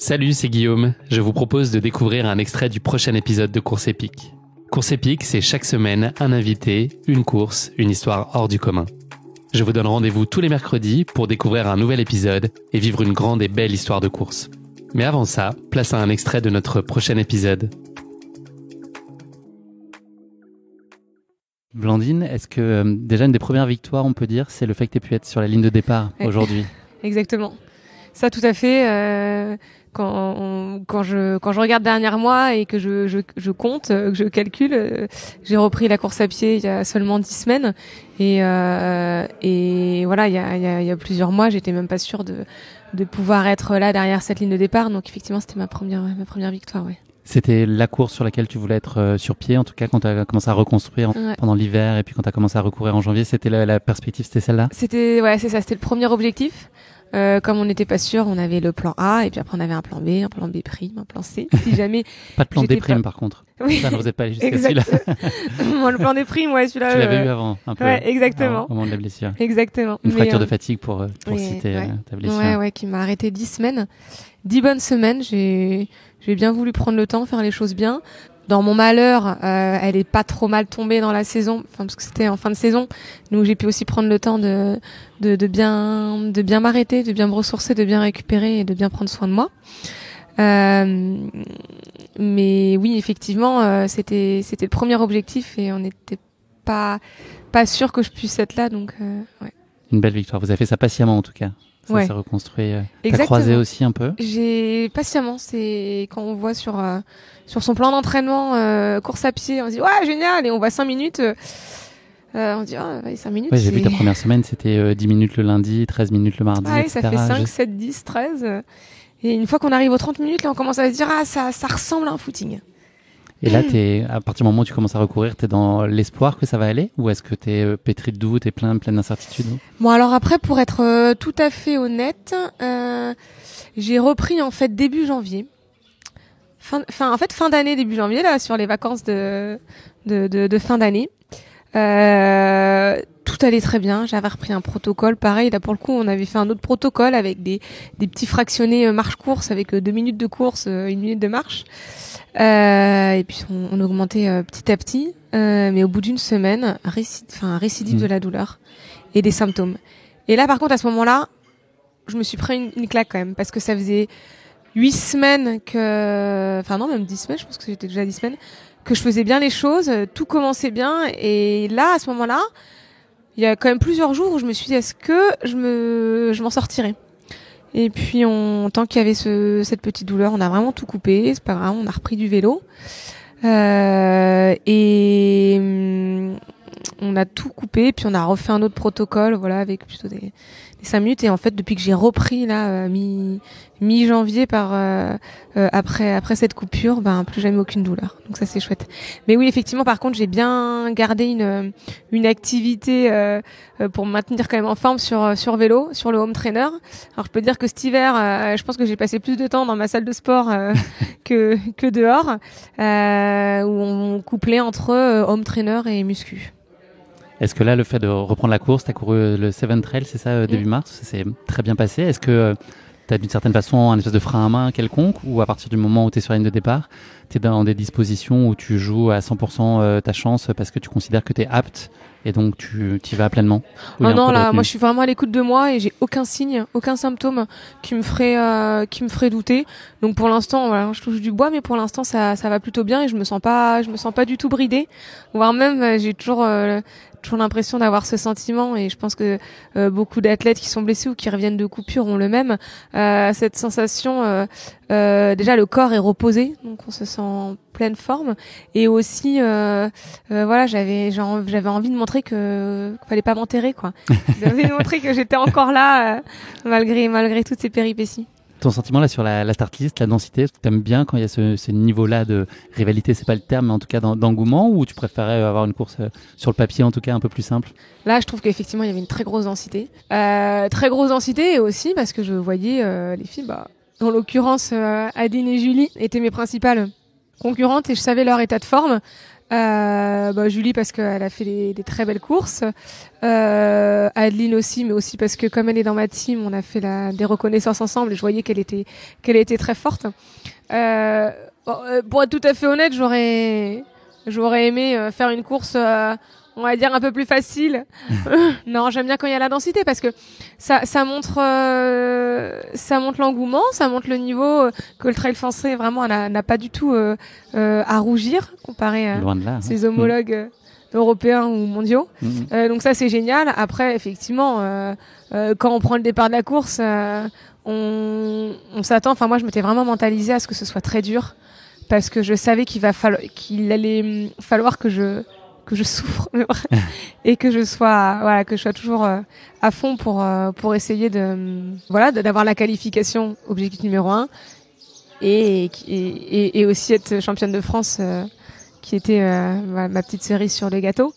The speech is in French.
Salut, c'est Guillaume. Je vous propose de découvrir un extrait du prochain épisode de Course épique. Course épique, c'est chaque semaine un invité, une course, une histoire hors du commun. Je vous donne rendez-vous tous les mercredis pour découvrir un nouvel épisode et vivre une grande et belle histoire de course. Mais avant ça, place à un extrait de notre prochain épisode. Blandine, est-ce que déjà une des premières victoires, on peut dire, c'est le fait que tu aies pu être sur la ligne de départ aujourd'hui? Exactement. Ça, tout à fait. Quand je regarde derrière moi et que je compte, que je calcule, j'ai repris la course à pied il y a seulement 10 semaines et voilà, il y a plusieurs mois, j'étais même pas sûre de pouvoir être là derrière cette ligne de départ. Donc effectivement, c'était ma première victoire, ouais. C'était la course sur laquelle tu voulais être sur pied, en tout cas quand tu as commencé à reconstruire pendant l'hiver et puis quand tu as commencé à recourir en janvier, c'était la perspective, c'était celle-là? Ouais, c'est ça, c'était le premier objectif. Comme on n'était pas sûr, on avait le plan A et puis après on avait un plan B prime, un plan C. Si jamais pas de plan D prime par contre. Oui. Ça, vous êtes pas allé jusqu'à celui-là. Moi, le plan des primes, ouais, celui-là. Tu l'avais eu avant, un peu. Ouais, exactement. Au moment de la blessure. Exactement. Une fracture de fatigue pour citer ta blessure. Ouais, qui m'a arrêté 10 semaines. 10 bonnes semaines. J'ai bien voulu prendre le temps, faire les choses bien. Dans mon malheur, elle est pas trop mal tombée dans la saison, parce que c'était en fin de saison. Donc j'ai pu aussi prendre le temps de bien m'arrêter, de bien me ressourcer, de bien récupérer et de bien prendre soin de moi. Mais oui, effectivement, c'était le premier objectif et on n'était pas sûr que je puisse être là, donc ouais. Une belle victoire. Vous avez fait ça patiemment en tout cas. Ça s'est reconstruit. T'as croisé aussi un peu? J'ai patiemment. C'est quand on voit sur son plan d'entraînement course à pied, on se dit ouais génial et on voit 5 minutes. On se dit 5 minutes. Ouais, j'ai vu ta première semaine, c'était 10 minutes le lundi, 13 minutes le mardi. Ouais, etc. Ça fait 5, 7, 10, 13. Et une fois qu'on arrive aux 30 minutes, là on commence à se dire ça ressemble à un footing. Et là, à partir du moment où tu commences à recourir, t'es dans l'espoir que ça va aller, ou est-ce que t'es pétri de doute et plein d'incertitudes? Bon, alors après, pour être tout à fait honnête, j'ai repris en fait début janvier. Fin d'année, début janvier, là, sur les vacances de fin d'année. Tout allait très bien. J'avais repris un protocole. Pareil, là, pour le coup, on avait fait un autre protocole avec des petits fractionnés marche-course avec 2 minutes de course, 1 minute de marche. Et puis on augmentait petit à petit, mais au bout d'une semaine, récidive de la douleur et des symptômes. Et là, par contre, à ce moment-là, je me suis pris une claque quand même, parce que ça faisait 8 semaines même 10 semaines, je pense que j'étais déjà 10 semaines, que je faisais bien les choses, tout commençait bien, et là, à ce moment-là, il y a quand même plusieurs jours où je me suis dit, est-ce que je m'en sortirais? Et puis, tant qu'il y avait cette petite douleur, on a vraiment tout coupé. C'est pas grave, on a repris du vélo. Et on a tout coupé. Puis on a refait un autre protocole, voilà, avec plutôt des 5 minutes. Et en fait, depuis que j'ai repris là, mi-janvier après cette coupure, plus jamais aucune douleur. Donc ça, c'est chouette. Mais oui, effectivement, par contre, j'ai bien gardé une activité pour me maintenir quand même en forme sur vélo, sur le home trainer. Alors je peux dire que cet hiver, je pense que j'ai passé plus de temps dans ma salle de sport que dehors, où on couplait entre home trainer et muscu. Est-ce que là, le fait de reprendre la course, t'as couru le Seven Trail, c'est ça, début mars, ça s'est très bien passé. Est-ce que t'as d'une certaine façon un espèce de frein à main quelconque, ou à partir du moment où t'es sur la ligne de départ, t'es dans des dispositions où tu joues à 100% ta chance parce que tu considères que t'es apte et donc tu y vas pleinement? Oh non, là, moi je suis vraiment à l'écoute de moi et j'ai aucun signe, aucun symptôme qui me ferait douter. Donc pour l'instant, voilà, je touche du bois, mais pour l'instant ça va plutôt bien et je me sens pas du tout bridée. Voire même, j'ai toujours l'impression d'avoir ce sentiment, et je pense que beaucoup d'athlètes qui sont blessés ou qui reviennent de coupure ont le même, cette sensation. Déjà le corps est reposé, donc on se sent en pleine forme, et aussi voilà, j'avais envie de montrer qu'il fallait pas m'enterrer, quoi. J'avais envie de montrer que j'étais encore là malgré toutes ces péripéties. Ton sentiment là sur la start list, la densité, est-ce que t'aimes bien quand il y a ce niveau-là de rivalité, c'est pas le terme, mais en tout cas d'engouement, ou tu préférais avoir une course sur le papier en tout cas un peu plus simple? Là, je trouve qu'effectivement il y avait une très grosse densité, et aussi parce que je voyais les filles, en l'occurrence Adine et Julie étaient mes principales concurrentes et je savais leur état de forme. Julie parce qu'elle a fait des très belles courses. Adeline aussi, mais aussi parce que comme elle est dans ma team, on a fait des reconnaissances ensemble et je voyais qu'elle était très forte. Pour être tout à fait honnête, j'aurais aimé faire une course, on va dire un peu plus facile. Non, j'aime bien quand il y a la densité parce que ça montre l'engouement, ça montre le niveau que le trail français vraiment n'a pas du tout à rougir comparé à ses homologues européens ou mondiaux. Donc ça c'est génial. Après effectivement, quand on prend le départ de la course, on s'attend. Enfin moi je m'étais vraiment mentalisée à ce que ce soit très dur parce que je savais qu'il allait falloir que je souffre et que je sois toujours à fond pour essayer d'avoir la qualification objectif numéro 1 et aussi être championne de France qui était ma petite cerise sur le gâteau.